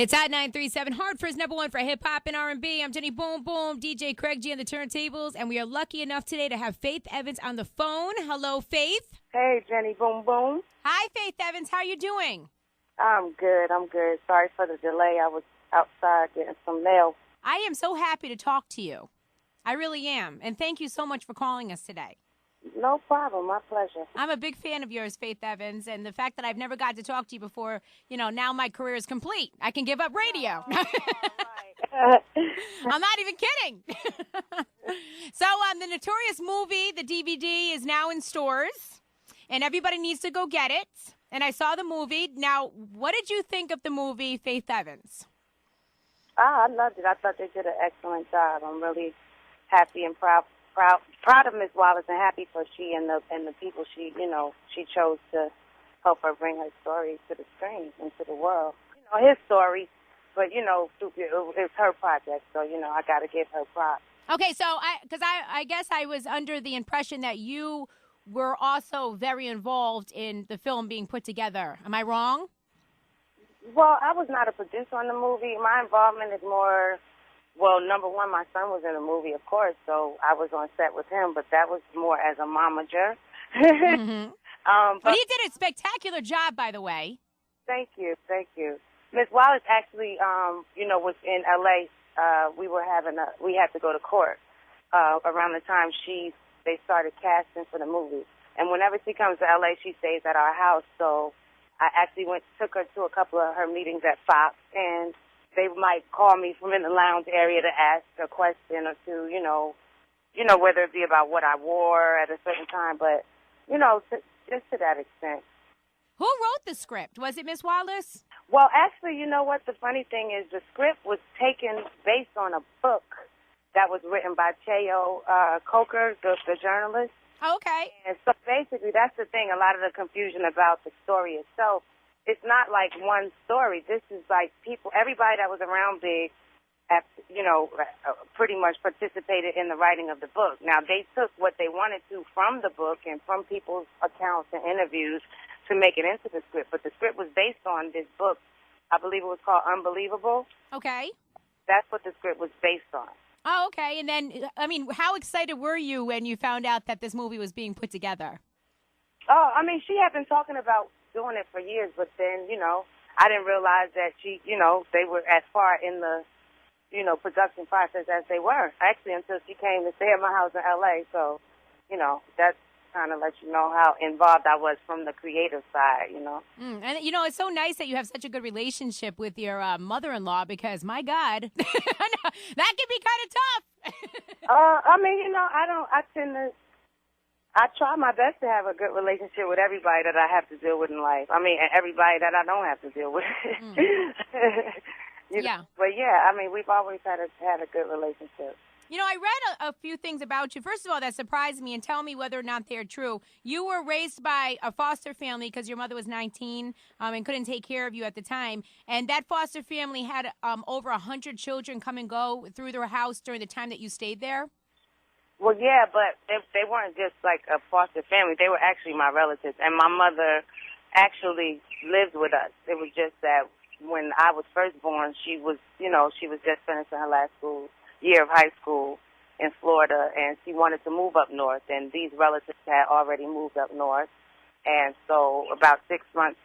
It's at 937 Hartford's number one for hip hop and R&B. I'm Jenny Boom Boom, DJ Craig G on the turntables, and we are lucky enough today to have Faith Evans on the phone. Hello, Faith. Hey, Jenny Boom Boom. Hi, Faith Evans. How are you doing? I'm good. Sorry for the delay. I was outside getting some mail. I am so happy to talk to you. I really am. And thank you so much for calling us today. No problem. My pleasure. I'm a big fan of yours, Faith Evans, and the fact that I've never got to talk to you before, now my career is complete. I can give up radio. Oh, right. I'm not even kidding. So the Notorious movie, the DVD, is now in stores, and everybody needs to go get it. And I saw the movie. Now, what did you think of the movie, Faith Evans? I loved it. I thought they did an excellent job. I'm really happy and proud of Miss Wallace, and happy for she and the people she chose to help her bring her story to the screen and to the world. His story, but it's her project, so I got to give her props. Okay, so I guess I was under the impression that you were also very involved in the film being put together. Am I wrong? Well, I was not a producer on the movie. My involvement is more. Well, number one, my son was in the movie, of course, so I was on set with him, but that was more as a momager. Mm-hmm. But he did a spectacular job, by the way. Thank you. Miss Wallace actually, was in L.A. We had to go to court around the time they started casting for the movie. And whenever she comes to L.A., she stays at our house, so I actually took her to a couple of her meetings at Fox, and they might call me from in the lounge area to ask a question or two, whether it be about what I wore at a certain time, but, just to that extent. Who wrote the script? Was it Miss Wallace? Well, actually, you know what? The funny thing is the script was taken based on a book that was written by Cheo Coker, the journalist. Oh, okay. And so basically that's the thing, a lot of the confusion about the story itself. It's not like one story. This is like everybody that was around Big, pretty much participated in the writing of the book. Now, they took what they wanted to from the book and from people's accounts and interviews to make it into the script. But the script was based on this book. I believe it was called Unbelievable. Okay. That's what the script was based on. Oh, okay. And then, how excited were you when you found out that this movie was being put together? Oh, she had been talking about doing it for years, but then, I didn't realize that they were as far in the, production process as they were, actually, until she came to stay at my house in L.A., so, that's kind of let you know how involved I was from the creative side, And, it's so nice that you have such a good relationship with your mother-in-law because, my God, that can be kind of tough. I try my best to have a good relationship with everybody that I have to deal with in life. And everybody that I don't have to deal with. Yeah. But yeah, we've always had a good relationship. I read a few things about you. First of all, that surprised me, and tell me whether or not they're true. You were raised by a foster family because your mother was 19 and couldn't take care of you at the time. And that foster family had over 100 children come and go through their house during the time that you stayed there? Well, yeah, but they weren't just like a foster family. They were actually my relatives. And my mother actually lived with us. It was just that when I was first born, she was just finishing her last year of high school in Florida, and she wanted to move up north. And these relatives had already moved up north. And so about 6 months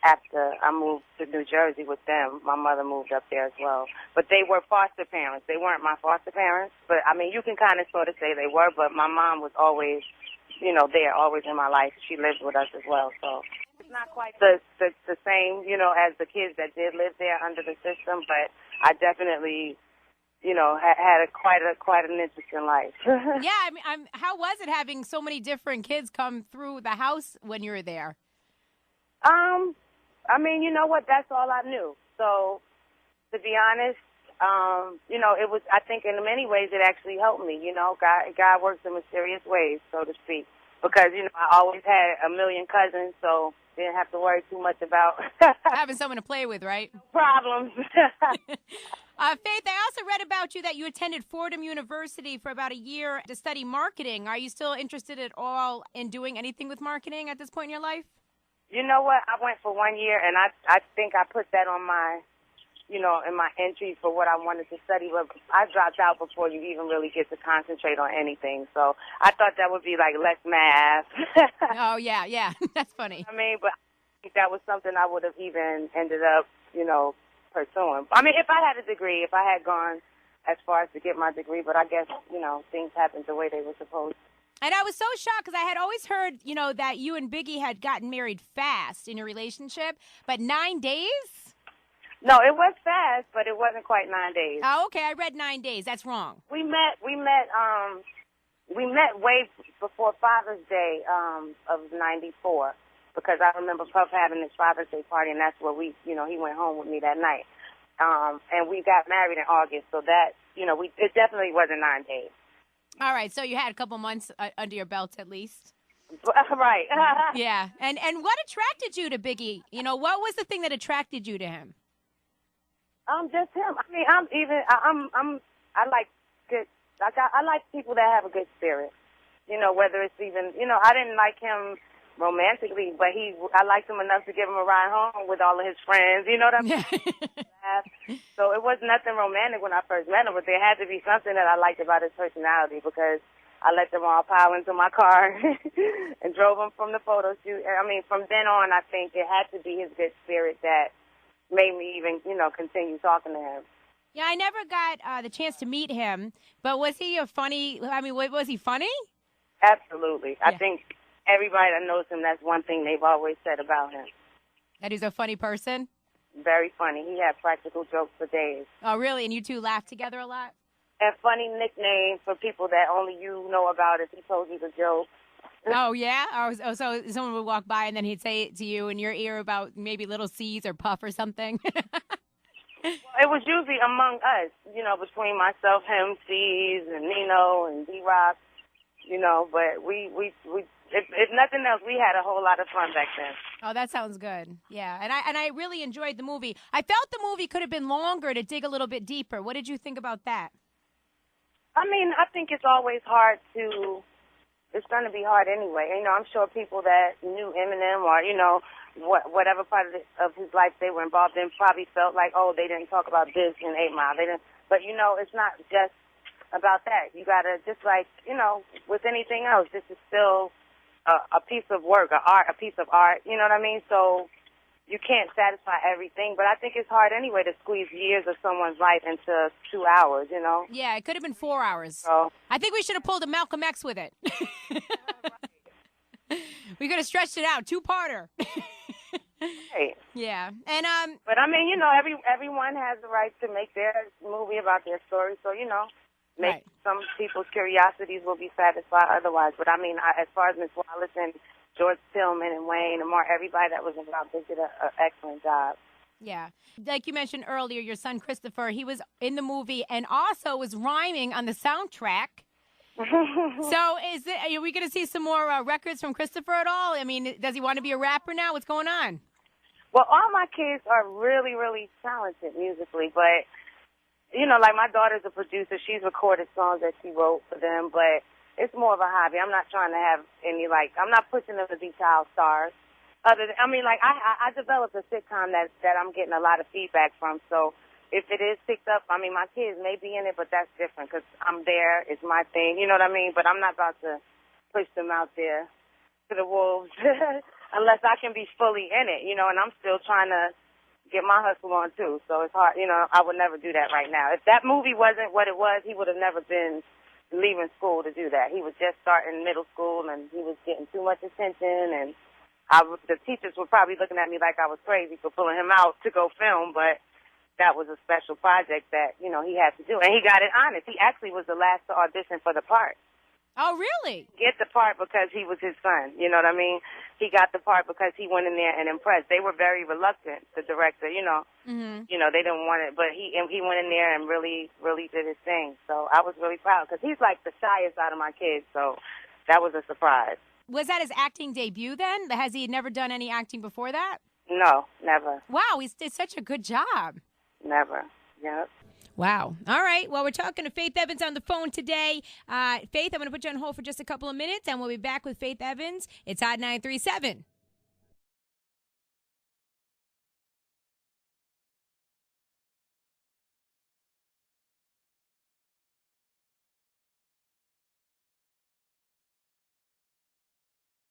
after I moved to New Jersey with them, my mother moved up there as well. But they were foster parents. They weren't my foster parents. But, you can kind of sort of say they were, but my mom was always, there, always in my life. She lived with us as well. So it's not quite the same, as the kids that did live there under the system, but I definitely, had quite an interesting life. Yeah, how was it having so many different kids come through the house when you were there? You know what? That's all I knew. So, to be honest, it was, I think in many ways it actually helped me. God works in mysterious ways, so to speak. Because, I always had a million cousins, so didn't have to worry too much about having someone to play with, right? Problems. Faith, I also read about you that you attended Fordham University for about a year to study marketing. Are you still interested at all in doing anything with marketing at this point in your life? You know what? I went for 1 year, and I think I put that on my in my entries for what I wanted to study, but I dropped out before you even really get to concentrate on anything. So I thought that would be like less math. Oh, yeah. That's funny. I mean, but I think that was something I would have even ended up, pursuing. I mean, if I had a degree, if I had gone as far as to get my degree, but I guess, things happened the way they were supposed to. And I was so shocked because I had always heard, that you and Biggie had gotten married fast in your relationship, but 9 days? No, it was fast, but it wasn't quite 9 days. Oh, okay. I read 9 days. That's wrong. We met way before Father's Day of '94, because I remember Puff having his Father's Day party, and that's where he went home with me that night. And we got married in August, so that, it definitely wasn't 9 days. All right, so you had a couple months under your belt at least. Right. Yeah. And what attracted you to Biggie? What was the thing that attracted you to him? Just him. I mean, I like good. I like people that have a good spirit. Whether it's even, I didn't like him romantically, but I liked him enough to give him a ride home with all of his friends. You know what I mean? So it was nothing romantic when I first met him, but there had to be something that I liked about his personality, because I let them all pile into my car and drove him from the photo shoot. I mean, from then on, I think it had to be his good spirit that made me even, continue talking to him. Yeah, I never got the chance to meet him, but was he was he funny? Absolutely. Yeah. I think everybody that knows him, that's one thing they've always said about him. That he's a funny person? Very funny. He had practical jokes for days. Oh, really? And you two laugh together a lot? And funny nicknames for people that only you know about if he told you the joke. Oh, yeah? Oh, so someone would walk by and then he'd say it to you in your ear about maybe Little C's or Puff or something? Well, it was usually among us, between myself, him, C's, and Nino, and D-Rock, but we if nothing else, we had a whole lot of fun back then. Oh, that sounds good. Yeah, and I really enjoyed the movie. I felt the movie could have been longer to dig a little bit deeper. What did you think about that? I mean, I think it's always hard to. It's going to be hard anyway. I'm sure people that knew Eminem or whatever part of his life they were involved in probably felt like, oh, they didn't talk about this in 8 Mile. They didn't. But it's not just about that. You got to just like with anything else. This is still a piece of work, a piece of art, you know what I mean? So you can't satisfy everything, but I think it's hard anyway to squeeze years of someone's life into 2 hours, Yeah, it could have been 4 hours. So, I think we should have pulled a Malcolm X with it. We could have stretched it out, 2-parter. right. Yeah, and But I mean, everyone has the right to make their movie about their story, so maybe right. Some people's curiosities will be satisfied otherwise. But I mean, as far as Miss Wallace and George Tillman and Wayne and Mark, everybody that was involved, they did an excellent job. Yeah. Like you mentioned earlier, your son Christopher, he was in the movie and also was rhyming on the soundtrack. So are we going to see some more records from Christopher at all? I mean, does he want to be a rapper now? What's going on? Well, all my kids are really, really talented musically, but like my daughter's a producer. She's recorded songs that she wrote for them, but it's more of a hobby. I'm not trying to have any, I'm not pushing them to be child stars. I developed a sitcom that I'm getting a lot of feedback from, so if it is picked up, I mean, my kids may be in it, but that's different because I'm there. It's my thing, you know what I mean? But I'm not about to push them out there to the wolves unless I can be fully in it, and I'm still trying to get my hustle on, too. So it's hard, I would never do that right now. If that movie wasn't what it was, he would have never been leaving school to do that. He was just starting middle school, and he was getting too much attention, and the teachers were probably looking at me like I was crazy for pulling him out to go film, but that was a special project that, he had to do. And he got it honest. He actually was the last to audition for the part. Oh, really? Get the part because he was his son. You know what I mean? He got the part because he went in there and impressed. They were very reluctant, the director, Mm-hmm. They didn't want it. But he went in there and really, really did his thing. So I was really proud because he's like the shyest out of my kids. So that was a surprise. Was that his acting debut then? Has he never done any acting before that? No, never. Wow, he did such a good job. Never. Yep. Wow. All right. Well, we're talking to Faith Evans on the phone today. Faith, I'm going to put you on hold for just a couple of minutes, and we'll be back with Faith Evans. It's Hot 937.